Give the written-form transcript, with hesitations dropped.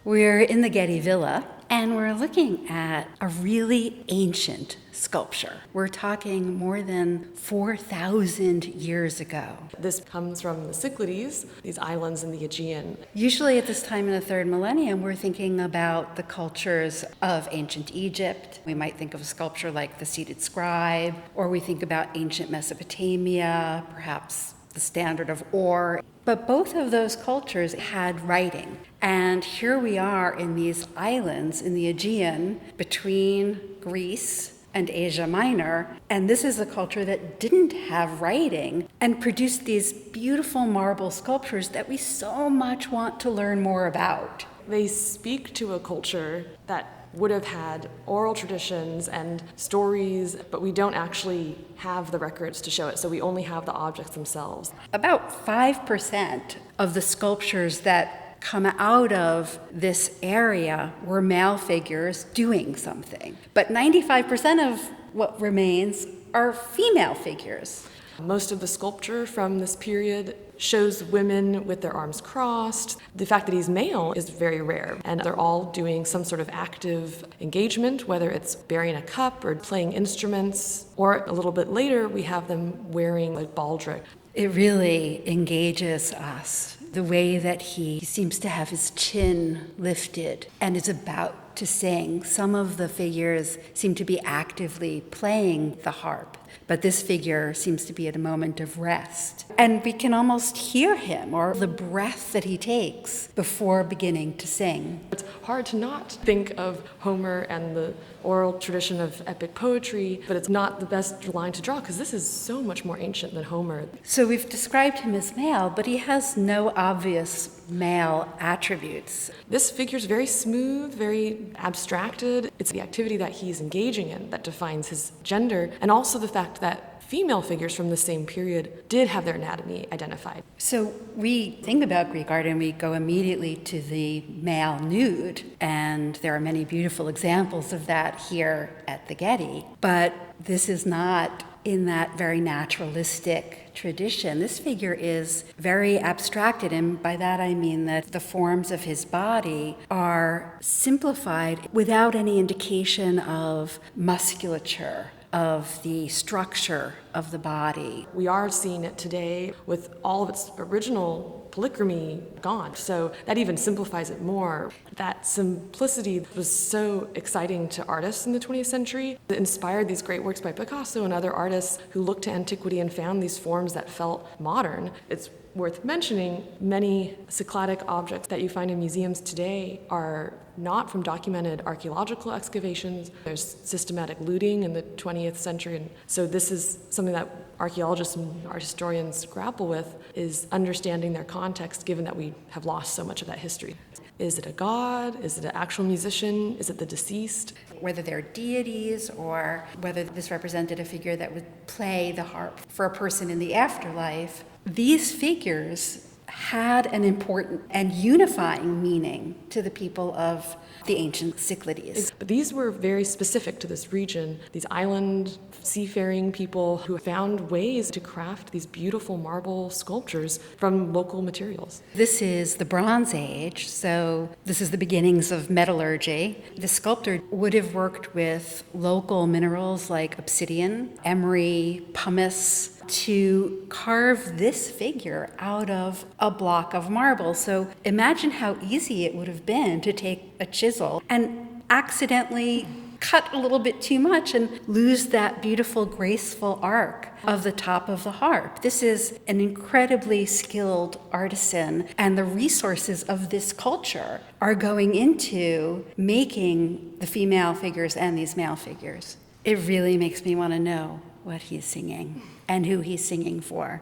We're in the Getty Villa, and we're looking at a really ancient sculpture. We're talking more than 4,000 years ago. This comes from the Cyclades, these islands in the Aegean. Usually at this time in the third millennium, we're thinking about the cultures of ancient Egypt. We might think of a sculpture like the seated scribe, or we think about ancient Mesopotamia, perhaps the standard of ore. But both of those cultures had writing. And here we are in these islands in the Aegean between Greece and Asia Minor. And this is a culture that didn't have writing and produced these beautiful marble sculptures that we so much want to learn more about. They speak to a culture that would have had oral traditions and stories, but we don't actually have the records to show it, so we only have the objects themselves. About 5% of the sculptures that come out of this area were male figures doing something, but 95% of what remains are female figures. Most of the sculpture from this period shows women with their arms crossed. The fact that he's male is very rare, and they're all doing some sort of active engagement, whether it's bearing a cup or playing instruments, or a little bit later we have them wearing a baldric. It really engages us, the way that he seems to have his chin lifted and is about to sing. Some of the figures seem to be actively playing the harp, but this figure seems to be at a moment of rest. And we can almost hear him, or the breath that he takes before beginning to sing. It's hard to not think of Homer and the oral tradition of epic poetry, but it's not the best line to draw because this is so much more ancient than Homer. So we've described him as male, but he has no obvious male attributes. This figure's very smooth, very abstracted. It's the activity that he's engaging in that defines his gender, and also the fact that female figures from the same period did have their anatomy identified. So we think about Greek art and we go immediately to the male nude, and there are many beautiful examples of that here at the Getty, but this is not in that very naturalistic tradition. This figure is very abstracted, and by that I mean that the forms of his body are simplified without any indication of musculature, of the structure of the body. We are seeing it today with all of its original polychromy gone, so that even simplifies it more. That simplicity was so exciting to artists in the 20th century. It inspired these great works by Picasso and other artists who looked to antiquity and found these forms that felt modern. It's worth mentioning, many Cycladic objects that you find in museums today are not from documented archaeological excavations. There's systematic looting in the 20th century, and so this is something that archaeologists and art historians grapple with, is understanding their context given that we have lost so much of that history. Is it a god? Is it an actual musician? Is it the deceased? Whether they're deities or whether this represented a figure that would play the harp for a person in the afterlife, these figures had an important and unifying meaning to the people of the ancient Cyclades. But these were very specific to this region, these island seafaring people who found ways to craft these beautiful marble sculptures from local materials. This is the Bronze Age, so this is the beginnings of metallurgy. The sculptor would have worked with local minerals like obsidian, emery, pumice, to carve this figure out of a block of marble. So imagine how easy it would have been to take a chisel and accidentally cut a little bit too much and lose that beautiful, graceful arc of the top of the harp. This is an incredibly skilled artisan, and the resources of this culture are going into making the female figures and these male figures. It really makes me want to know what he's singing and who he's singing for.